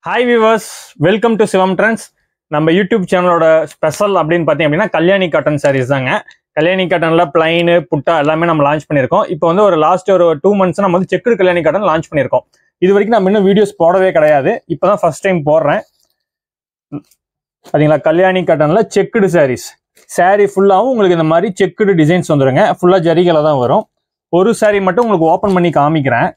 Hi viewers, welcome to Sivam Trends. நம்ம YouTube சேனலோட special அப்படின்னு பார்த்தீங்க அப்படின்னா கல்யாணி காட்டன் சாரீஸ் தாங்க. கல்யாணி காட்டன்ல பிளைனு புட்டா எல்லாமே நம்ம லான்ச் பண்ணியிருக்கோம். இப்போ வந்து ஒரு லாஸ்ட் ஒரு 2 months நம்ம வந்து செக்குடு கல்யாணி காட்டன் லான்ச் பண்ணியிருக்கோம். இது வரைக்கும் நம்ம இன்னும் வீடியோஸ் போடவே கிடையாது. இப்போ தான் ஃபர்ஸ்ட் டைம் போடுறேன். பார்த்தீங்களா, கல்யாணி காட்டன்ல செக்குடு சாரீஸ். சாரீ ஃபுல்லாகவும் உங்களுக்கு இந்த மாதிரி செக்குடு டிசைன்ஸ் வந்துருங்க. ஃபுல்லாக ஜரிகளை தான் வரும். ஒரு சாரீ மட்டும் உங்களுக்கு ஓப்பன் பண்ணி காமிக்கிறேன்.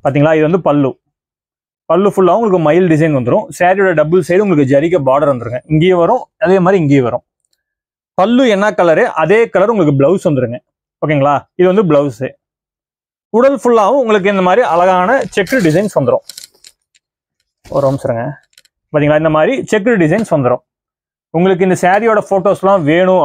பார்த்தீங்களா, இது வந்து பல்லு ஃபுல்லாக உங்களுக்கு மயில் டிசைன் வந்துடும். சாரியோட டபுள் சைடு உங்களுக்கு ஜரிகை பார்டர் வந்துருங்க. இங்கேயே வரும், அதே மாதிரி இங்கேயே வரும். பல்லு என்ன கலரு அதே கலர் உங்களுக்கு பிளவுஸ் வந்துருங்க. ஓகேங்களா, இது வந்து பிளவுஸு. உடல் ஃபுல்லாகவும் உங்களுக்கு இந்த மாதிரி அழகான செக்குடு டிசைன்ஸ் வந்துடும். ஒரு நிமிஷங்க. பார்த்தீங்களா, இந்த மாதிரி செக்குடு டிசைன்ஸ் வந்துடும். உங்களுக்கு இந்த சாரியோட ஃபோட்டோஸ்லாம் வேணும்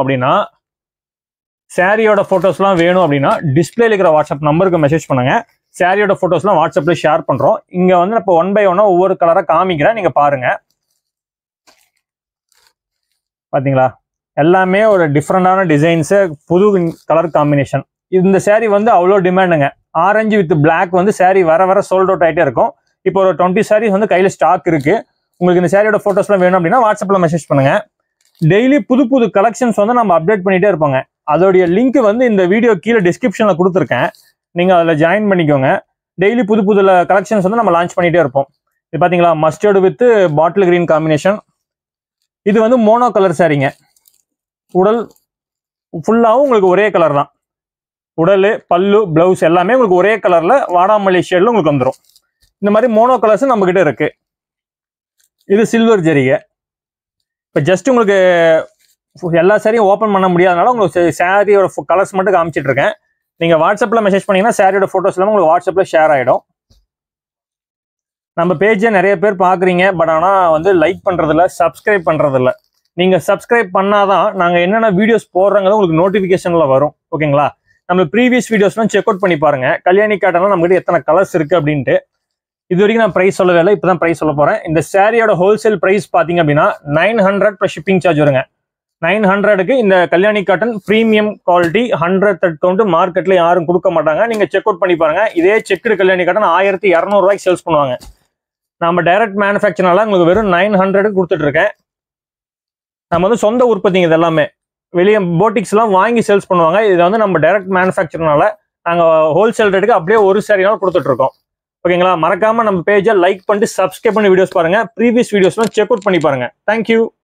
அப்படின்னா டிஸ்பிளேல இருக்கிற வாட்ஸ்அப் நம்பருக்கு மெசேஜ் பண்ணுங்க. சாரியோட ஃபோட்டோஸ்லாம் வாட்ஸ்அப்ல ஷேர் பண்றோம். இங்க வந்து இப்போ 1 by 1 ஒவ்வொரு கலரா காமிக்கிறேன், நீங்க பாருங்க. பாத்தீங்களா, எல்லாமே ஒரு டிஃப்ரெண்டான டிசைன்ஸ், புது கலர் காம்பினேஷன். இந்த சாரி வந்து அவ்வளோ டிமாண்டுங்க. ஆரஞ்சு வித் பிளாக் வந்து சாரி வர சோல்ட் அவுட் ஆகிட்டே இருக்கும். இப்போ ஒரு 20 சாரீஸ் வந்து கையில ஸ்டாக் இருக்கு. உங்களுக்கு இந்த சாரியோட ஃபோட்டோஸ்லாம் வேணும் அப்படின்னா வாட்ஸ்அப்ல மெசேஜ் பண்ணுங்க. டெய்லி புது கலெக்ஷன்ஸ் வந்து நம்ம அப்டேட் பண்ணிட்டே இருப்போங்க. அதோடைய லிங்க் வந்து இந்த வீடியோ கீழே டிஸ்கிரிப்ஷன்ல கொடுத்துருக்கேன். நீங்க அதில் ஜாயின் பண்ணிக்கோங்க. டெய்லி புது கலெக்ஷன்ஸ் வந்து நம்ம லான்ச் பண்ணிட்டே இருப்போம். இது பாத்தீங்களா, mustard with bottle green combination. இது வந்து மோனோ கலர் சாரிங்க. உடல் ஃபுல்லாகவும் உங்களுக்கு ஒரே கலர் தான். உடல், பல்லு, பிளவுஸ் எல்லாமே உங்களுக்கு ஒரே கலர்ல வாடாமல்லி ஷேட்ல உங்களுக்கு வந்துடும். இந்த மாதிரி மோனோ கலர்ஸ் நம்ம கிட்ட இருக்கு. இது சில்வர் ஜரிகை. இப்போ ஜஸ்ட் உங்களுக்கு எல்லா சாரியும் ஓப்பன் பண்ண முடியாதனால உங்களுக்கு சாரியோட கலர்ஸ் மட்டும் காமிச்சிட்டு இருக்கேன். நீங்க வாட்ஸ்அப்ல மெசேஜ் பண்ணீங்கன்னா சாரியோட போட்டோஸ் எல்லாம் உங்களுக்கு வாட்ஸ்அப்ல ஷேர் ஆயிடும். நம்ம பேஜை நிறைய பேர் பாக்குறீங்க, பட் ஆனா வந்து லைக் பண்றதில்ல, சப்ஸ்கிரைப் பண்றதில்ல. நீங்க சப்ஸ்கிரைப் பண்ணாதான் நாங்க என்னென்ன வீடியோஸ் போடுறோங்கிறது உங்களுக்கு நோட்டிபிகேஷன்ல வரும். ஓகேங்களா, நம்ம ப்ரீவியஸ் வீடியோஸ்லாம் செக் அவுட் பண்ணி பாருங்க. கல்யாணி காட்டன்ல நம்ம கிட்ட எத்தனை கலர்ஸ் இருக்கு அப்படின்ட்டு. இது வரைக்கும் நான் பிரைஸ் சொல்லவே இல்லை, இப்பதான் பிரைஸ் சொல்ல போறேன். இந்த சாரியோட ஹோல்சேல் பிரைஸ் பாத்தீங்க அப்படின்னா 900 + ஷிப்பிங் சார்ஜ் வருங்க. 900க்கு இந்த Kalyani cotton premium quality 100 count மார்க்கெட்ல யாரும் கொடுக்க மாட்டாங்க. நீங்க செக் அவுட் பண்ணி பாருங்க. இதே செக்குடு கல்யாணி காட்டன் 1200 ரூபாய்க்கு சேல்ஸ் பண்ணுவாங்க. நம்ம டைரக்ட் மேனுஃபேக்சர்னால உங்களுக்கு வெறும் 900க்கு கொடுத்துட்டு இருக்கேன். நம்ம வந்து சொந்த உற்பத்திங்க. இது எல்லாமே வெளியே போட்டிக்ஸ் எல்லாம் வாங்கி சேல்ஸ் பண்ணுவாங்க. இது வந்து நம்ம டைரக்ட் மேனுஃபேக்சர்னால நாங்க ஹோல்சேல் ரேட்டுக்கு அப்படியே ஒரு சாரினாலும் கொடுத்துட்டு இருக்கோம். ஓகேங்களா, மறக்காம நம்ம பேஜை லைக் பண்ணிட்டு சப்ஸ்கிரைப் பண்ணி வீடியோஸ் பாருங்க. ப்ரீவியஸ் வீடியோஸ்லாம் செக் அவுட் பண்ணி பாருங்க. தேங்க்யூ.